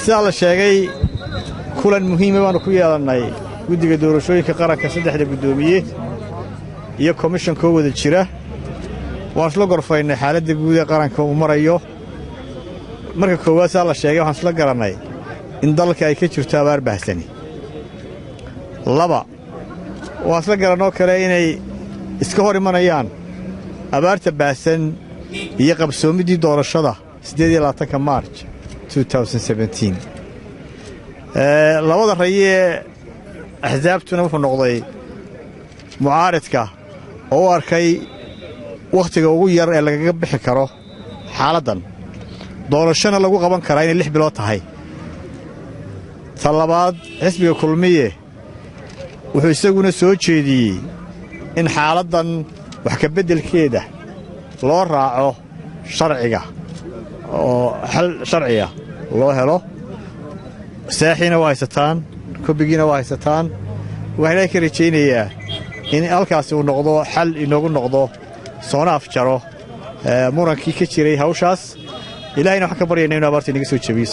sida la sheegay kulan muhiim ah oo ku yeelanay guddiga doorashooyinka qaranka saddexda gudoomiye iyo komishanka wada jira waan isla gorfaynay xaaladda guud ee qaranka uu marayo marka koowaad sida la sheegay waxaan isla garanay in dalka ay ka jirto abaar baahsan laba waan isla garanoo kale inay iska hor imanayaan abaarta baahsan iyo qabsoomidii doorashada 28 March 2017 labada rayee axsaabtuna wuxuu noqday mucaaridka oo arkay waqtiga ugu yar ee laga bixi karo xaaladdan doorashana lagu qaban karaa inay 6 bilood tahay talabaad xisbiga kulmiye wuxuu isaguna soo jeediyey in xaaladdan wax ka beddelkeeda loo raaco sharciga oo xal sharciya loo helo saaxiina waa haysataan kobigiina waa haysataan waxaan ka rajaynayaa in halkaas uu noqdo xal inoogu noqdo soona afjaro murankii ka jiray hawshaas ilaahayna wax ka baryaynaa inuu abaarta inaga soo jabiyo.